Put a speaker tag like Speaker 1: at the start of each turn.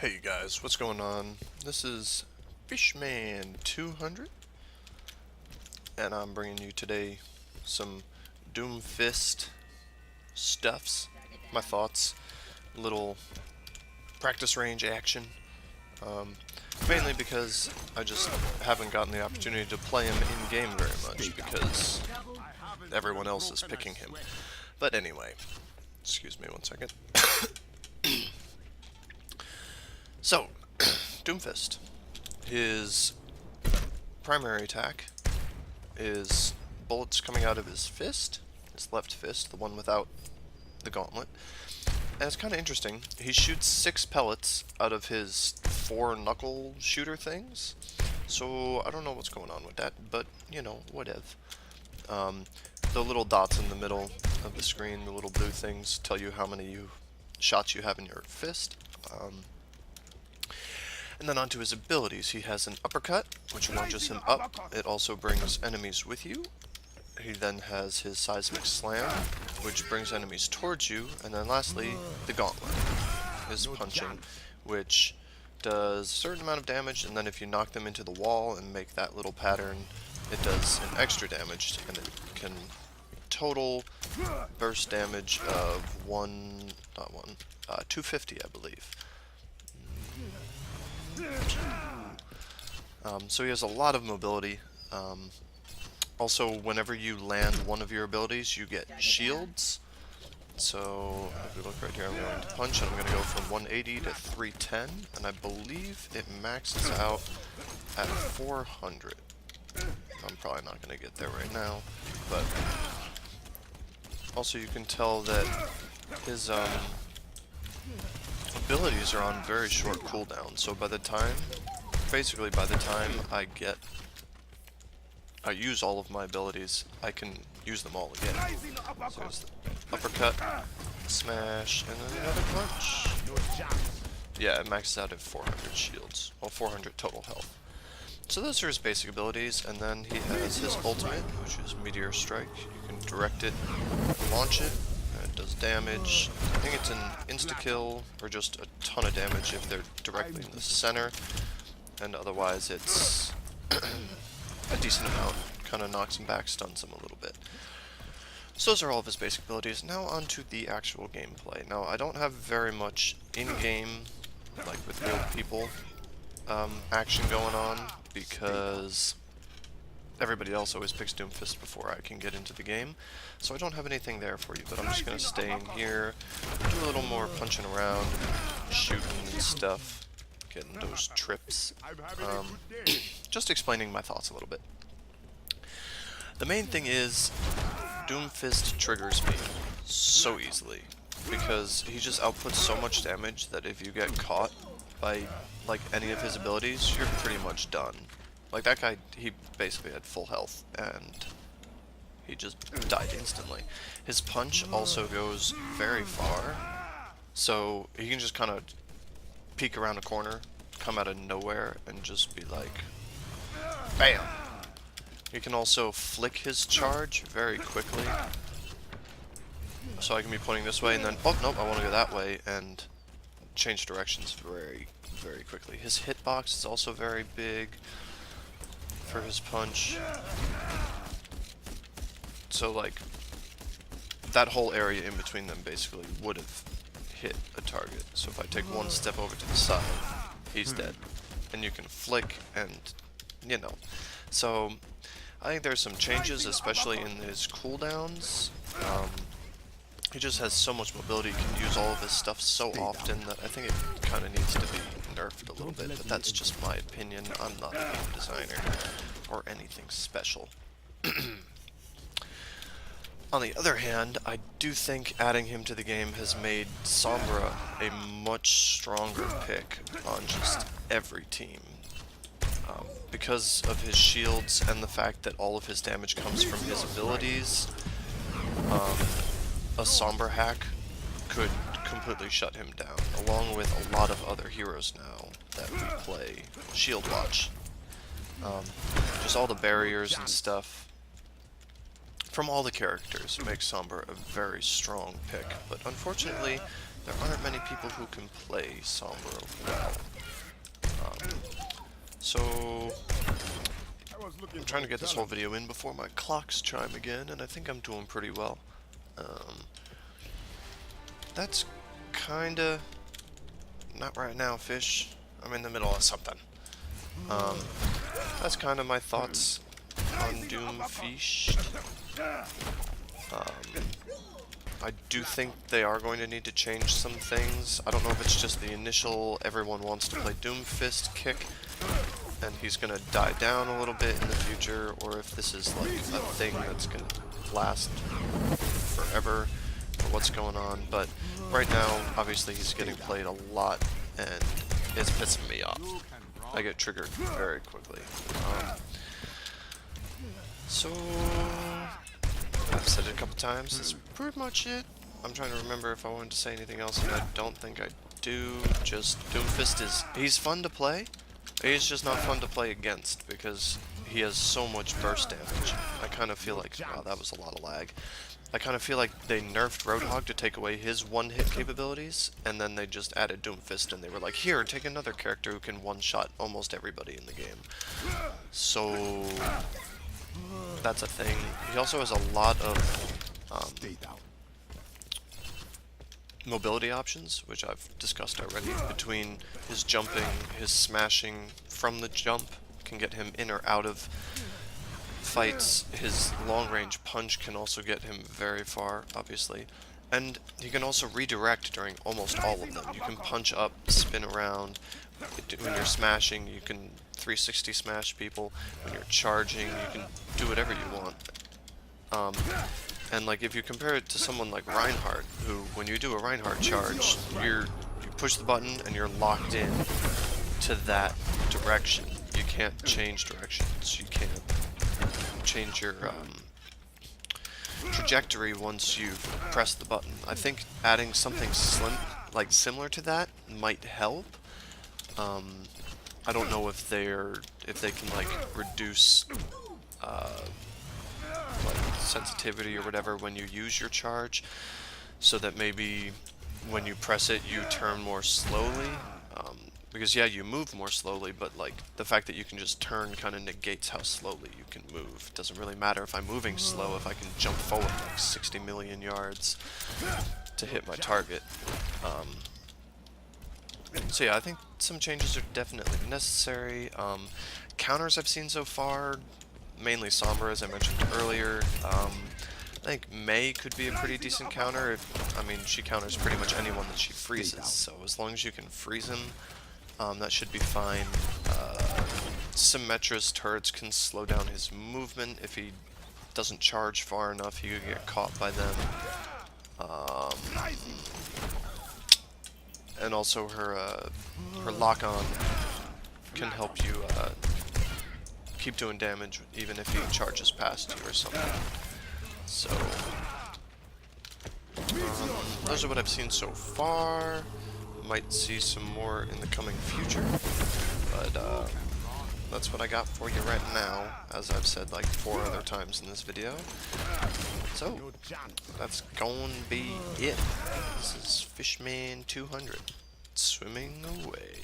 Speaker 1: Hey guys, what's going on? This is Fishman200, and I'm bringing you today some Doomfist stuffs, my thoughts, little practice range action, mainly because I just haven't gotten the opportunity to play him in-game very much because everyone else is picking him. But anyway, excuse me one second. So, Doomfist. His primary attack is bullets coming out of his fist, his left fist, the one without the gauntlet. And it's kind of interesting. He shoots 6 pellets out of his 4 knuckle shooter things. So, I don't know what's going on with that, but, you know, whatever. The little dots in the middle of the screen, the little blue things, tell you how many shots you have in your fist. And then onto his abilities, he has an uppercut, which launches him up. It also brings enemies with you. He then has his seismic slam, which brings enemies towards you. And then lastly, the gauntlet, his punching, which does a certain amount of damage, and then if you knock them into the wall and make that little pattern, it does an extra damage, and it can total burst damage of 250, I believe. So he has a lot of mobility. Also, whenever you land one of your abilities, you get shields. So, if we look right here, I'm going to punch, and I'm going to go from 180 to 310, and I believe it maxes out at 400. I'm probably not going to get there right now, but also you can tell that his abilities are on very short cooldown, so basically by the time I use all of my abilities, I can use them all again. So there's the uppercut, smash, and then another punch. Yeah, it maxes out at 400 shields, well 400 total health. So those are his basic abilities, and then he has his ultimate, which is Meteor Strike. You can direct it, launch it, it does damage. I think it's an insta-kill, or just a ton of damage if they're directly in the center, and otherwise it's a decent amount. Kind of knocks him back, stuns him a little bit. So those are all of his basic abilities. Now on to the actual gameplay. Now I don't have very much in-game, like with real people, action going on, because everybody else always picks Doomfist before I can get into the game, so I don't have anything there for you, but I'm just going to stay in here, do a little more punching around, shooting and stuff, getting those trips, just explaining my thoughts a little bit. The main thing is, Doomfist triggers me so easily, because he just outputs so much damage that if you get caught by like any of his abilities, you're pretty much done. Like that guy, he basically had full health, and he just died instantly. His punch also goes very far, so he can just kind of peek around a corner, come out of nowhere, and just be like, BAM! He can also flick his charge very quickly, so I can be pointing this way, and then, oh nope, I want to go that way, and change directions very, very quickly. His hitbox is also very big for his punch. So like that whole area in between them basically would have hit a target. So if I take one step over to the side, he's dead. And you can flick and, you know. So I think there's some changes, especially in his cooldowns. He just has so much mobility, he can use all of his stuff so often that I think it kind of needs to be nerfed a little bit, but that's just my opinion. I'm not a game designer or anything special. On the other hand, I do think adding him to the game has made Sombra a much stronger pick on just every team. Because of his shields and the fact that all of his damage comes from his abilities, a Sombra hack could completely shut him down, along with a lot of other heroes now that we play Shield Watch. Just all the barriers and stuff from all the characters make Sombra a very strong pick, but unfortunately there aren't many people who can play Sombra well. So I'm trying to get this whole video in before my clocks chime again, and I think I'm doing pretty well. That's kinda... Not right now, fish. I'm in the middle of something. That's kind of my thoughts on Doomfish. I do think they are going to need to change some things. I don't know if it's just the initial everyone wants to play Doomfist kick, and he's going to die down a little bit in the future, or if this is like a thing that's going to last forever, or what's going on. But right now, obviously he's getting played a lot, and it's pissing me off. I get triggered very quickly. So I've said it a couple times, that's pretty much it. I'm trying to remember if I wanted to say anything else, and I don't think I do. Just Doomfist he's fun to play. He's just not fun to play against because he has so much burst damage. I kind of feel like, wow, that was a lot of lag. I kind of feel like they nerfed Roadhog to take away his one-hit capabilities, and then they just added Doomfist, and they were like, here, take another character who can one-shot almost everybody in the game. So that's a thing. He also has a lot of mobility options, which I've discussed already, between his jumping, his smashing from the jump, can get him in or out of fights. His long-range punch can also get him very far, obviously. And he can also redirect during almost all of them. You can punch up, spin around. When you're smashing, you can 360 smash people. When you're charging, you can do whatever you want. And like if you compare it to someone like Reinhardt, who when you do a Reinhardt charge, you push the button and you're locked in to that direction. You can't change directions. You can't change your trajectory once you've pressed the button. I think adding something similar to that might help. I don't know if they can like reduce like sensitivity or whatever when you use your charge, so that maybe when you press it you turn more slowly. Because yeah, you move more slowly, but like the fact that you can just turn kind of negates how slowly you can move. It doesn't really matter if I'm moving slow if I can jump forward like 60 million yards to hit my target. So yeah, I think some changes are definitely necessary. Counters I've seen so far, mainly Sombra, as I mentioned earlier. I think Mei could be a pretty decent counter. I mean, she counters pretty much anyone that she freezes, so as long as you can freeze him, that should be fine. Symmetra's turrets can slow down his movement. If he doesn't charge far enough, he could get caught by them. And also her lock-on can help you keep doing damage even if he charges past you or something. So those are what I've seen so far. Might see some more in the coming future, but that's what I got for you right now, as I've said like 4 other times in this video. So that's gonna be it. This is Fishman 200 swimming away.